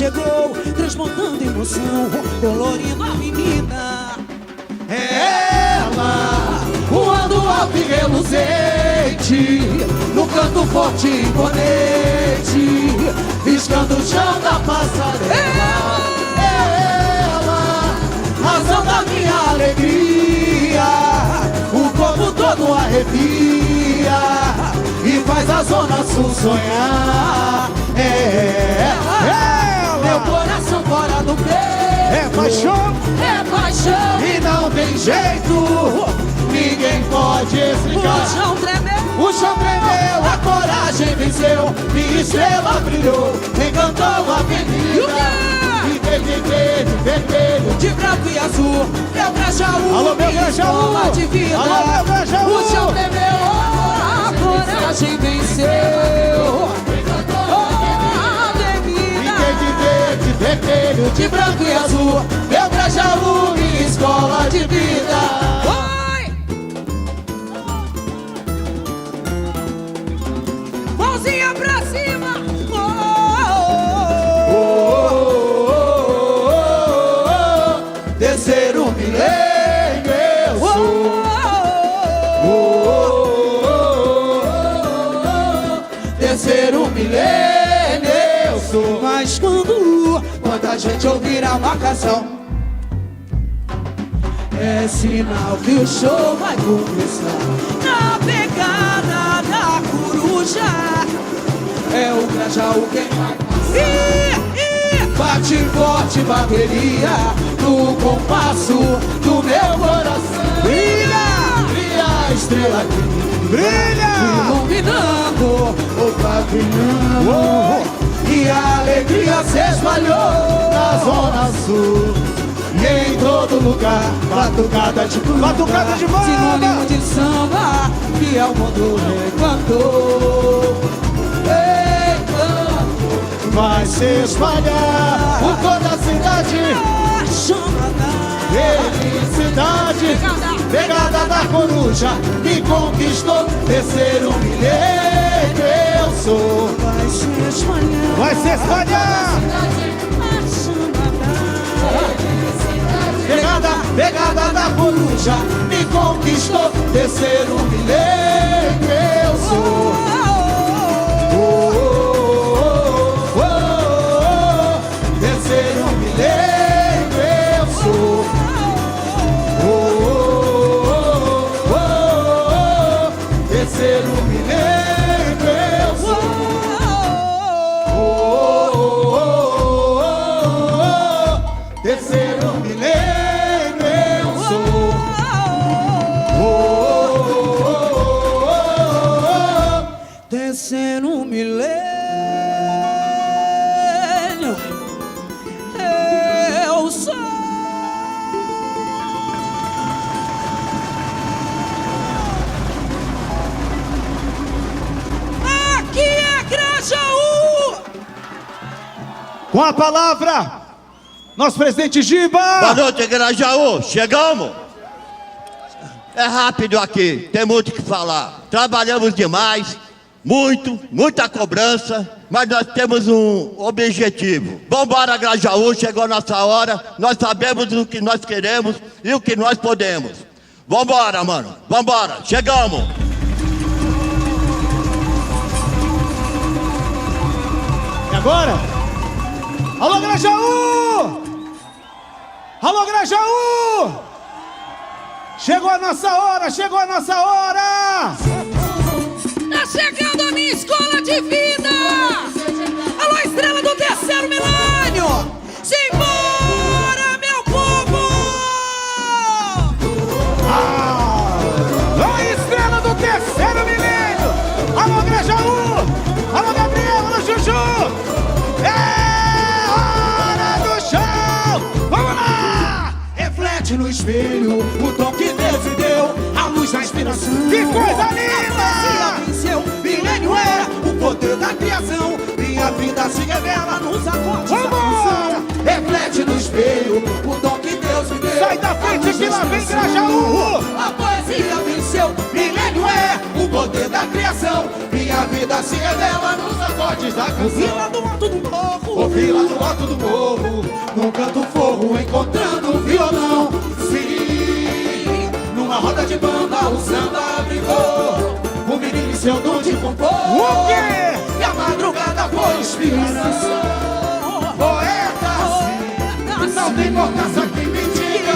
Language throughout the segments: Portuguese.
chegou, transbordando emoção, colorindo a avenida. É ela, voando alto e reluzente, no canto forte e imponente, riscando o chão da passarela. É ela, razão da minha alegria, o corpo todo arrepia e faz a Zona Sul sonhar. É ela, meu coração fora do peito. É paixão, é paixão e não tem jeito, ninguém pode explicar. O chão tremeu, o chão tremeu, a coragem venceu, minha estrela brilhou, encantou a avenida. E verde, vermelho, de branco e azul, meu Grajaú, alô, meu Grajaú, de vida. alô, meu Grajaú. O chão tremeu, a coragem venceu, vermelho, de branco e azul, meu Grajaú, minha escola de vida. Oi! Mãozinha pra cima! Descer o milênio eu sou. Descer o milênio eu sou. Mas quando a gente ouvir a marcação, é sinal que o show vai começar. na pegada da coruja, é o Grajaú quem vai passar. Bate forte bateria no compasso do meu coração. brilha, Brilha a estrela aqui, brilha, iluminando o pavilhão. E a alegria se espalhou na Zona Sul e em todo lugar, batucada de banda, batucada de banda, sinônimo de samba que ao mundo encantou. Encanto vai se espalhar por toda a cidade. Chama Felicidade, pegada da coruja me conquistou. Descer o milênio eu sou. vai se espalhar, vai se espalhar. Pegada da coruja me conquistou. Descer o milênio eu sou. Descer o milênio eu sou. Descer o milênio eu sou. Descer o milênio eu sou. descer um milênio eu sou. Aqui é Grajaú! Com a palavra, nosso presidente Giba. Boa noite, Grajaú. Chegamos? É rápido aqui, tem muito o que falar. Trabalhamos demais, muita cobrança, mas nós temos um objetivo. Vambora, Grajaú, chegou a nossa hora. Nós sabemos o que nós queremos e o que nós podemos. Vambora, mano, vambora, chegamos. E agora? Alô, Grajaú! Alô, Grajaú! Chegou a nossa hora, chegou a nossa hora! Tá chegando a minha escola de vida! Alô, estrela do terceiro milênio! Simbora, meu povo! A estrela do terceiro milênio! Alô, Grajaú! Alô, Gabriel! Alô, Juju! É hora do show! Vamos lá! Reflete no espelho o tom que Deus me deu, a luz da inspiração. Que coisa A linda! poesia venceu, milênio é o poder da criação. Minha vida se revela nos acordes da canção. Reflete no espelho o tom que Deus me deu. Sai da frente que lá vem Grajaú! A poesia venceu, milênio é o poder da criação. Minha vida se revela nos acordes da canção. E lá do alto do morro, ouvi lá no alto do morro, num canto forro, encontrando um violão. Sim, numa roda de bamba o samba brigou, o menino e seu dom de compor. O quê? E a madrugada foi inspiração. Poeta, sim, não tem porcaça que me diga.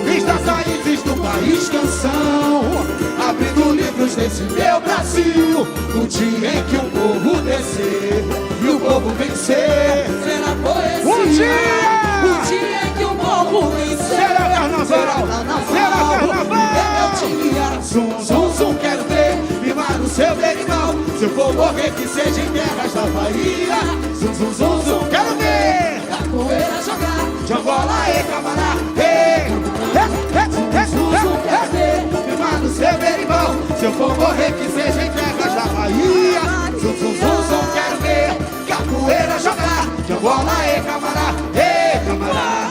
Fiz das raízes do país canção, abrindo livros desse meu Brasil. O dia em que o povo descer e o povo vencer, Será poesia. O dia em que o povo vencer. Será carnaval. Será carnaval. é meu dia. Zum, zum, zum, quero ver mimar no seu berimbau. Se eu for morrer que seja em terras da Bahia. Zum, zum, zum, zum, quero ver Capoeira jogar. Jambola e camará. Mimar no seu berimbau. Se eu for morrer que seja em terras da Bahia. Zum, zum, zum, zum, quero ver capoeira jogar. Jambola e camará. Camará.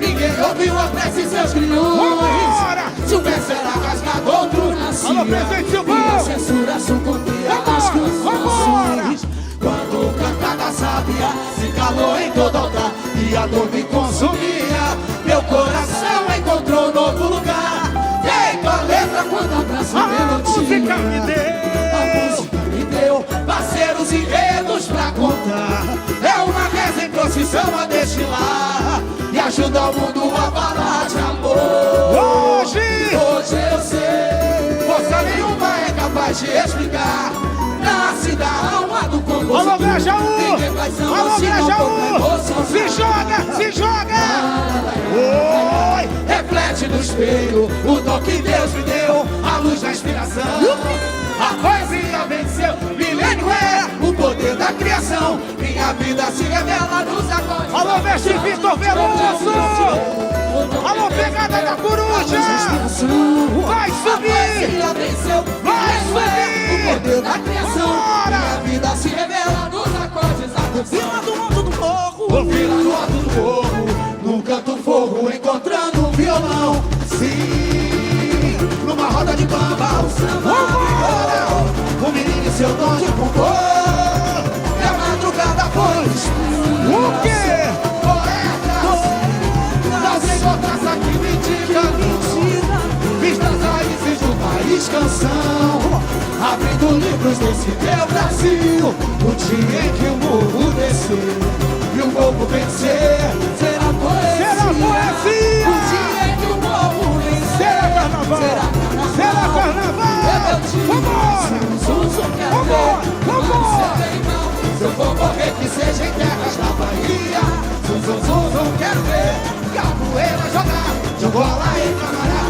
Ninguém ouviu a prece e seus grilhões. Vambora! Se o verso era rasgado, outro nascia. Alô, presente, Silvão! E a censura sucumbia às canções. Quando cantada sabia, se calou em todo altar e a dor me consumia. Meu coração encontrou novo lugar. Feito a letra quando abraço a melodia. música me deu. A música me deu parceiros e enredos pra contar. É uma reza em procissão a destilar e ajuda o mundo a falar de amor. Hoje eu sei, força nenhuma é capaz de explicar. Nasce da alma do compositor. Alô, Grajaú! Alô, Grajaú! Se joga, se joga! Oi! Reflete no espelho o dom que Deus me deu, a luz da inspiração. A poesia venceu, milênio é o poder da criação. Minha vida se revela nos acordes. Alô, mestre Vitor Veloso! Alô, pegada da coruja! Vai subir! Vai subir! O poder da criação. Vambora! Minha vida se revela nos acordes. Vila do alto do morro. Ouvi lá no alto do morro, num canto fogo, encontrando um violão. Sim, numa roda de bamba, o samba vigorou. O menino e seu dom de compor. E a madrugada foi O quê? poetas. Não tem outra que me diga. Fiz das raízes do país canção, abrindo livros desse meu Brasil. O dia em que o morro descer e o povo vencer, Será poesia. Será poesia! O dia em que o povo vencer. Será carnaval! Será carnaval! Vambora! Vambora! se eu for morrer que seja em terras da Bahia. Zum, zum, zum, zum, quero ver capoeira jogar, de bola e camará.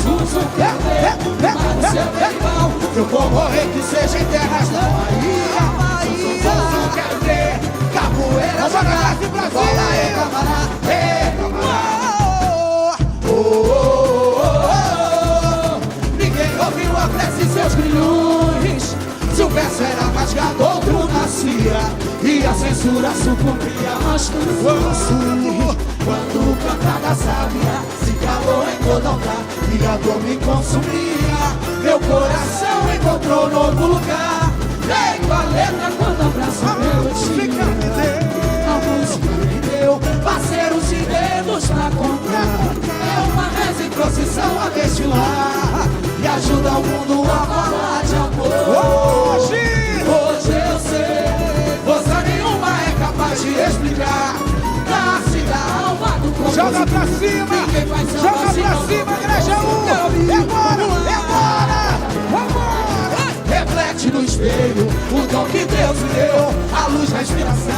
Zum, zum, quero ver mas seu berimbau. Se eu for morrer que seja em terras da Bahia. Zum, zum, zum, quero ver capoeira jogar, de bola e camará. Ninguém ouviu a prece e seus grilhões. Se o verso era rasgado, outro nascia e a censura sucumbia às canções. Quando cantada sábia se calou em todo altar e a dor me consumia, meu coração encontrou novo lugar. Feito a letra quando abraço a melodia. A música me deu parceiros e dedos pra contar. É uma reza em procissão a destilar e ajuda o mundo a falar de amor. Hoje eu sei, força nenhuma é capaz de explicar. Nasce da alma do compositor. Joga pra cima! Joga pra cima, Grajaú! É agora! É agora! Vambora! Reflete no espelho o dom que Deus me deu, a luz da inspiração.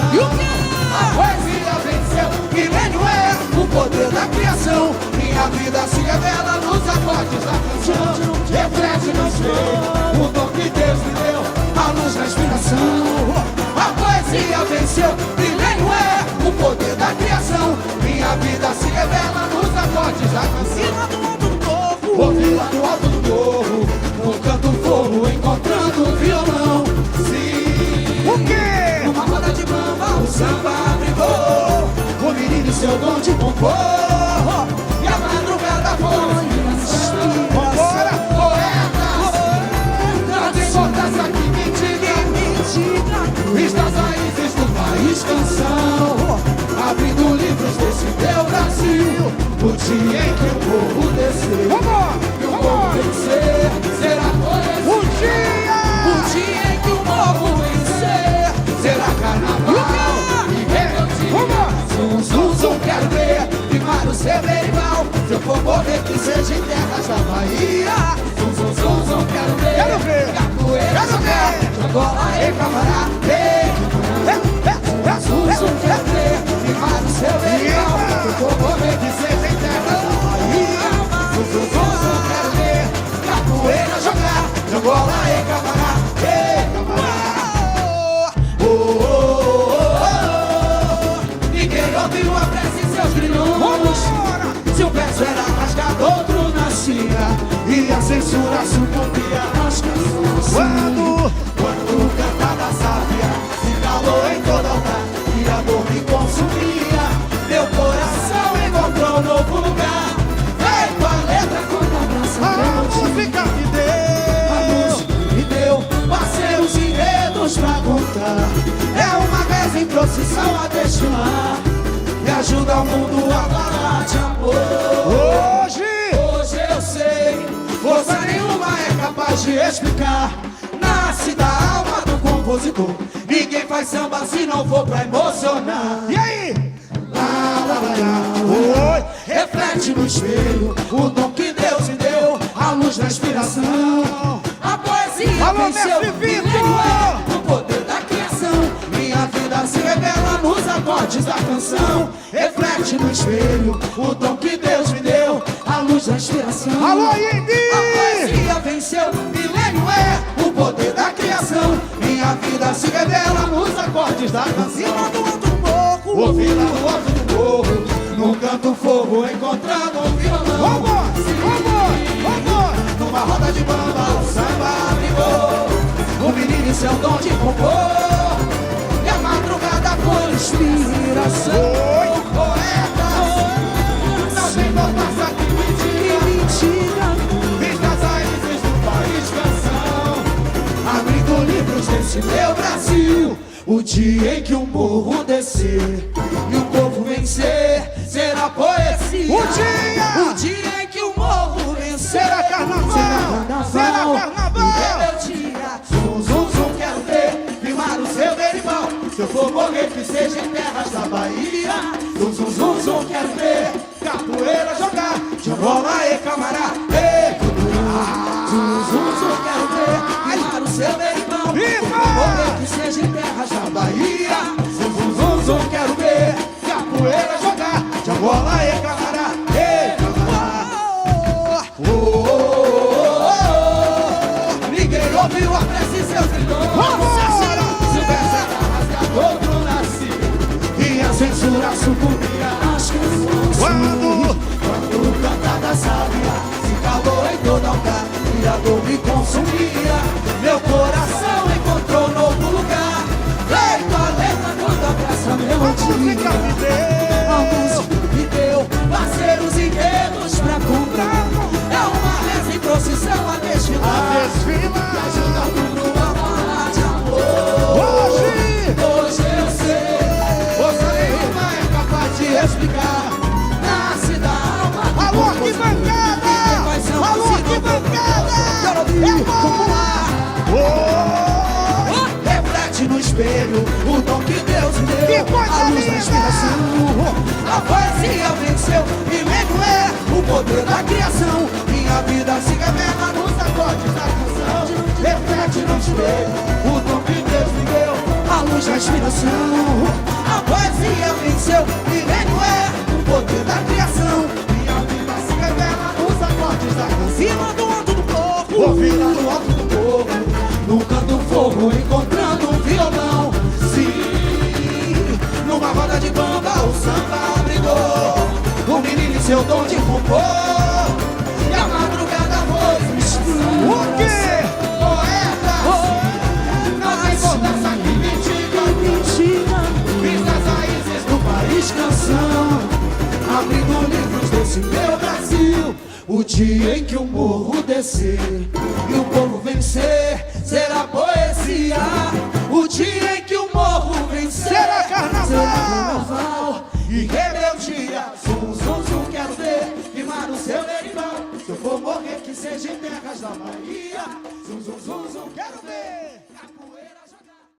A poesia venceu, milênio é o poder da criação. Minha vida se revela nos acordes da canção. Reflete no espelho o dom que Deus me deu, a luz da inspiração. A poesia venceu, milênio é o poder da criação. Minha vida se revela nos acordes da canção. Ouvi lá do alto do morro, no canto fogo, encontrando um violão. Sim, O quê? numa roda de bamba o samba brigou. O menino e seu dom de compor. E a madrugada foi Vambora! poetas. Vista as raízes do país canção, abrindo livros desse meu Brasil. O dia em que o povo descer e o povo vencer, será poesia. O dia em que o povo vencer, será carnaval e rebeldia. Zum, zum, zum, quero ver firmar o seu berimbau. Se eu for morrer que seja em terras da Bahia. Zum, zum, zum, zum, quero ver capoeira jogar, Angola e Camará. Zum, zum, quero ver firmar o seu berimbau. Se eu for morrer que seja em terras da Bahia. Zum, zum, zum, zum, quero ver capoeira jogar, Angola e Camará. Ninguém ouviu a prece em seus grilhões. Se um verso era rasgado, outro nascia, e a censura sucumbia às canções. Quando o cantar da sábia se calou em toda altar e a dor me consumia, meu coração encontrou um novo lugar. Feito a letra quando abraça A música me deu, a música me deu parceiros e enredos pra contar. É uma reza em procissão a destilar, me ajuda o mundo a falar de amor. Hoje eu sei, força nenhuma é capaz de explicar. Nasce da alma do compositor, ninguém faz samba se não for pra emocionar. e aí? Lá, lá, lá, lá. Oi. Reflete no espelho o dom que Deus me deu, a luz da inspiração. A poesia Alô, venceu Mestre Vitor! o poder da criação. Minha vida se revela nos acordes da canção. Reflete no espelho o dom que Deus me deu, a luz da inspiração. Alô, Indy! A poesia venceu, milênio é o poder da criação. Minha vida se revela nos acordes da canção. Ouvi lá no alto do morro, num canto fogo, encontrando um violão. Numa roda de bamba, o samba brigou. O menino e seu dom de compor, e a madrugada foi inspiração. Poetas, não tem força que mentira. Vista as raízes do país canção, abrindo livros desse meu Brasil. O dia em que o morro descer e o povo vencer, será poesia. O dia em que o morro vencer, Será carnaval, será carnaval. e rebeldia. Zum, zum, zum, quero ver firmar o seu berimbau. Se eu for morrer que seja em terras da Bahia. Zum, zum, zum, zum, quero ver capoeira jogar, de Angola e Camará. Zum, zum, zum, quero ver firmar o seu berimbau. Se eu for morrer que seja em terras da Bahia. Zum, zum, zum, zum, quero ver capoeira jogar, de Angola e Camará. Ninguém ouviu a prece em seus grilhões. Se o verso era rasgado, outro nascia, e a censura sucumbia às canções. Quando o cantar da sábia se calou em toda altar e a dor me consumia, meu coração encontrou novo lugar. Feito a letra quando abraça a melodia. A música me deu parceiros e enredos pra contar. É uma reza em procissão a desfilar, me ajuda tudo a falar de amor. Hoje eu sei, força nenhuma é capaz de explicar. Nasce da alma. Alô, arquibancada! Alô, arquibancada! Quero ouvir, vamos lá. Reflete no espelho o dom que Deus me deu, Que coisa a luz da linda! inspiração. A poesia venceu, milênio é o poder da criação. Minha vida se revela nos acordes da canção. Reflete no espelho o dom que Deus me deu, a luz da inspiração. A poesia venceu, milênio é o poder da criação. Minha vida se revela nos acordes da canção. Vila do alto do morro, Ouvi lá no alto do morro, no canto fogo, encontrando um violão. Sim, numa roda de bamba o samba brigou. O menino e seu dom de compor, e a madrugada foi mistura. O quê? Poetas, não tem importância que mentira. Vista as raízes do país canção, abrindo livros desse meu Brasil. O dia em que o morro descer e o povo vencer, será poesia. O dia em que o morro quero ver. Capoeira